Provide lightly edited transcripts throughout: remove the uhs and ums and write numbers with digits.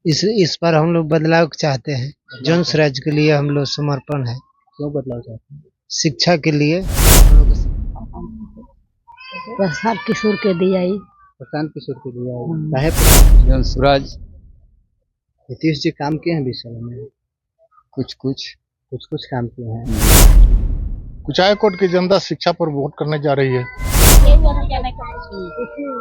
इस पर हम लोग बदलाव चाहते हैं। जन स्वराज के लिए हम लोग समर्पण है। क्यों बदलाव चाहते हैं? शिक्षा के लिए हम लोग प्रसाद किशोर के दिया प्रशांत किशोर के दिया काहे जन स्वराज नीतीश जी काम किए हैं विषय में, कुछ कुछ काम किए हैं। कुचायकोट की जनता शिक्षा पर वोट करने जा रही है।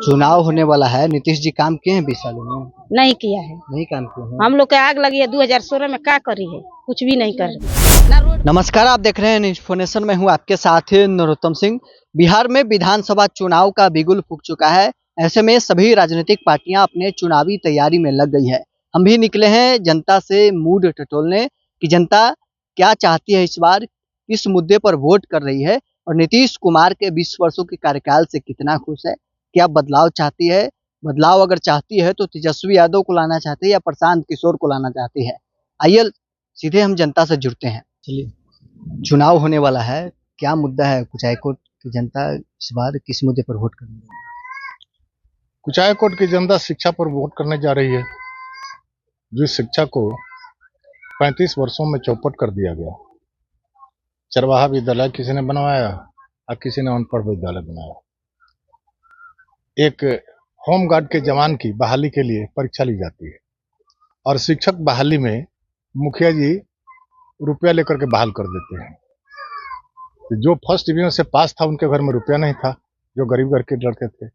चुनाव होने वाला है, नीतीश जी काम किए हैं 20 सालों में? नहीं किया है। नहीं काम किए हैं। हम लोग के आग लगी है 2016 में, क्या करी है? कुछ भी नहीं कर रही। नमस्कार, आप देख रहे हैं इन्फॉर्मेशन में हूं आपके साथ नरोत्तम सिंह। बिहार में विधानसभा चुनाव का बिगुल फूंक चुका है। ऐसे में सभी राजनीतिक पार्टियां अपने चुनावी तैयारी में लग गई है। हम भी निकले हैं जनता से मूड टटोलने कि जनता क्या चाहती है, इस बार किस मुद्दे पर वोट कर रही है और नीतीश कुमार के 20 वर्षों के कार्यकाल से कितना खुश है, क्या बदलाव चाहती है। बदलाव अगर चाहती है तो तेजस्वी यादव को लाना चाहती है या प्रशांत किशोर को लाना चाहती है। आइए सीधे हम जनता से जुड़ते हैं। चलिए, चुनाव होने वाला है, क्या मुद्दा है कुचायकोट की जनता इस बार किस मुद्दे पर वोट करेंगे? कुचायकोट की जनता शिक्षा पर वोट करने जा रही है। जिस शिक्षा को 35 वर्षों में चौपट कर दिया गया। चरवाहा विद्यालय किसी ने बनवाया और किसी ने अनपढ़ विद्यालय बनाया। एक होमगार्ड के जवान की बहाली के लिए परीक्षा ली जाती है और शिक्षक बहाली में मुखिया जी रुपया लेकर के बहाल कर देते हैं। जो फर्स्ट डिवीजन से पास था उनके घर में रुपया नहीं था, जो गरीब घर के लड़के थे।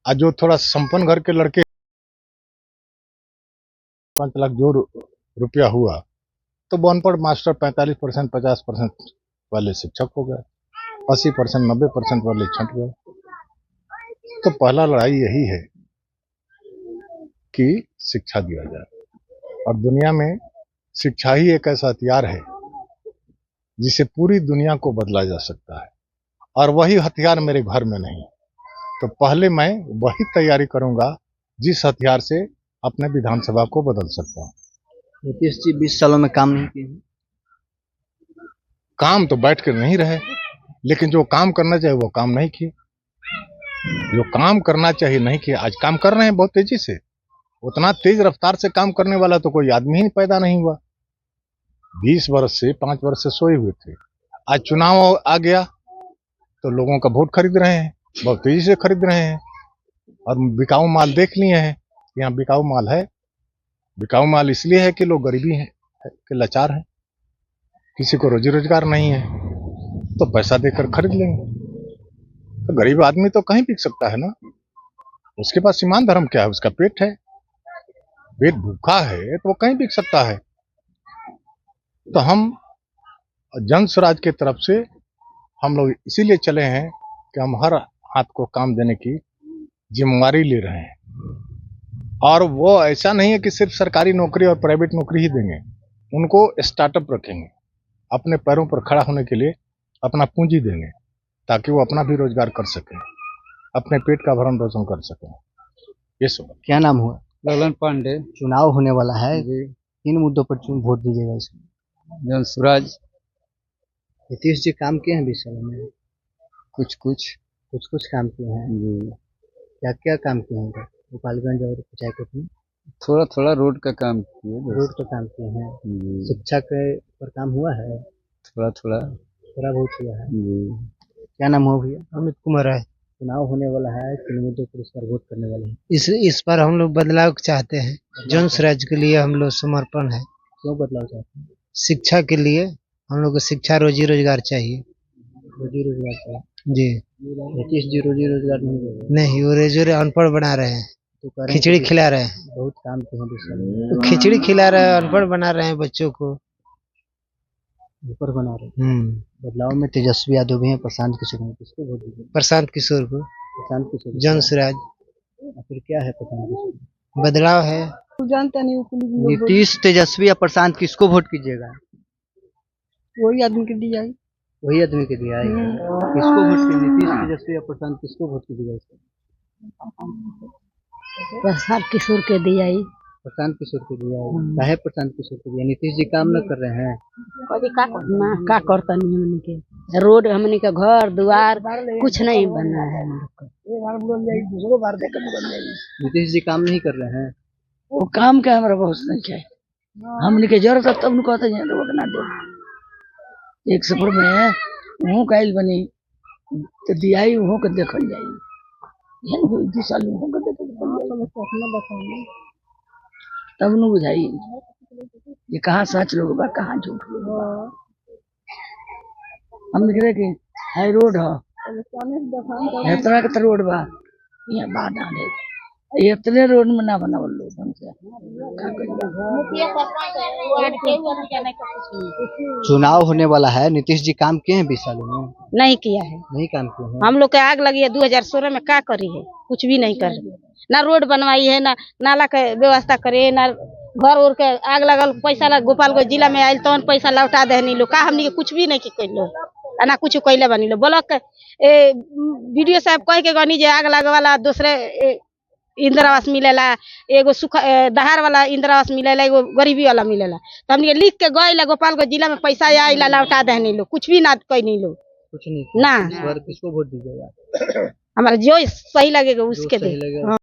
आज जो थोड़ा संपन्न घर के लड़के 5 लाख जो रुपया हुआ तो वो अनपढ़ मास्टर 45%, 50% वाले शिक्षक हो गए, 80%, 90% वाले छंट गए। तो पहला लड़ाई यही है कि शिक्षा दिया जाए। और दुनिया में शिक्षा ही एक ऐसा हथियार है जिसे पूरी दुनिया को बदला जा सकता है, और वही हथियार मेरे घर में नहीं। तो पहले मैं वही तैयारी करूंगा जिस हथियार से अपने विधानसभा को बदल सकता हूँ। नीतीश जी 20 सालों में काम नहीं किए। काम तो बैठ कर नहीं रहे, लेकिन जो काम करना चाहिए वो काम नहीं किए। जो काम करना चाहिए नहीं किया। आज काम कर रहे हैं बहुत तेजी से। उतना तेज रफ्तार से काम करने वाला तो कोई आदमी ही पैदा नहीं हुआ। 20 वर्ष से 5 वर्ष से सोए हुए थे। आज चुनाव आ गया तो लोगों का वोट खरीद रहे हैं, बहुत तेजी से खरीद रहे हैं। और बिकाऊ माल देख लिए हैं, यहाँ बिकाऊ माल है। बिकाऊ माल इसलिए है कि लोग गरीबी है कि लाचार है, किसी को रोजी रोजगार नहीं है, तो पैसा देकर खरीद लेंगे। तो गरीब आदमी तो कहीं बिक सकता है ना। उसके पास ईमान धर्म क्या है? उसका पेट है, पेट भूखा है तो वो कहीं बिक सकता है। तो हम जन स्वराज के तरफ से हम लोग इसीलिए चले हैं कि हम हर हाथ को काम देने की जिम्मेवारी ले रहे हैं। और वो ऐसा नहीं है कि सिर्फ सरकारी नौकरी और प्राइवेट नौकरी ही देंगे, उनको स्टार्टअप रखेंगे, अपने पैरों पर खड़ा होने के लिए अपना पूंजी देंगे, ताकि वो अपना भी रोजगार कर सकें, अपने पेट का भरण पोषण कर सकें। ये सब। क्या नाम हुआ? ललन पांडे। चुनाव होने वाला है, जी। किन मुद्दों पर वोट दीजिएगा इसमें? जन स्वराज नीतीश जी काम किए हैं विषय में, कुछ काम किए हैं। जी। क्या क्या काम किए हैं गोपालगंज और कुचायकोट में? थोड़ा थोड़ा रोड का काम किए बस। रोड का काम किए हैं। जी। शिक्षा के पर काम हुआ है, थोड़ा थोड़ा बहुत हुआ है। जी। क्या नाम हुआ भैया? अमित कुमार है। चुनाव होने वाला है, किन मुद्दों पर इस पर वोट करने वाले हैं? इस पर हम लोग बदलाव चाहते हैं। जन स्वराज के लिए हम लोग समर्पण है। क्यों बदलाव चाहते हैं? शिक्षा के लिए हम लोग को शिक्षा, रोजी रोजगार चाहिए। रोजी रोजगार चाहिए जी। नीतीश जी रोजी रोजगार नहीं दे रहे। नहीं, वो रोजी अनपढ़ बना रहे हैं, तो कह रहे हैं खिचड़ी कि खिला रहे हैं। बहुत काम किए हैं 20 सालों में। तो खिचड़ी खिला रहे हैं, अनपढ़ बना रहे हैं बच्चों को, ऊपर बना रहे हैं। बदलाव में तेजस्वी यादव भी हैं, प्रशांत किशोर हैं, किसको वोट दीजिए? प्रशांत किशोर को। प्रशांत किशोर। जन स्वराज। फिर क्या है प्रशांत किशोर? बदलाव है। जानता नहीं। नीतीश, तेजस्वी या प्रशांत, किसको वोट कीजिएगा? वही आदमी के दिया। वही आदमी के दिया है। किसको वोट कीजिए? नीतीश, तेजस्वी या प्रशांत, किसको वोट कीजिएगा इसमें? प्रसाद किशोर के दिया। प्रशांत किशोर को दिया है। काहे प्रशांत किशोर को दिया? नीतीश जी काम न कर रहे हैं। का करता नहीं हमने के रोड, हमने के घर द्वार कुछ नहीं बना है हम लोग का। नीतीश जी काम नहीं कर रहे हैं। वो काम के हमरा बहुत नहीं चाहिए, हमने के जरूरत है तब न कहते हैं तो बना दे। एक सफर में हूँ काइल बनी तो दियाई हूँ के देखल जाई, यह कोई 2 साल हूँ के तब न बुझाई ये कहाँ सच लोग बा कहाँ झूठ लोग बा। हम निकले कि हाई रोड है इतना के रोड बा यहाँ बाढ़ आने इतने रोड में ना बनावल लोग हमसे चुनाव होने वाला है, नीतीश जी काम किए हैं 20 सालों में? नहीं किया है। नहीं काम किए हैं। हम लोग के आग लगी है 2016 में, क्या करी है? कुछ भी नहीं कर रही, ना रोड बनवाई है, ना नाला के व्यवस्था करे, ना घर उर के आग लगल पैसा लग गोपालगंज जिला में आयल तो पैसा लौटा दे लो का, हमने कुछ भी नहीं कैलो ना कुछ कैले बनी लो। ब्लॉक वीडियो साहब कह के गनी जे आग लगे वाला दूसरे इंदिरा आवास मिलेला, एगो सुख दहार वाला इंदिरा आवास मिलेला, एगो गरीबी वाला मिलेला, तो हमने लिख के गए गोपालगंज जिला में पैसा आइला लौटा दे लो, कुछ भी ना कैनी लो कुछ नहीं ना। इस बार किसको वोट दीजिएगा? हमारा जो सही लगेगा उसके सही दे। लगेगा। हाँ।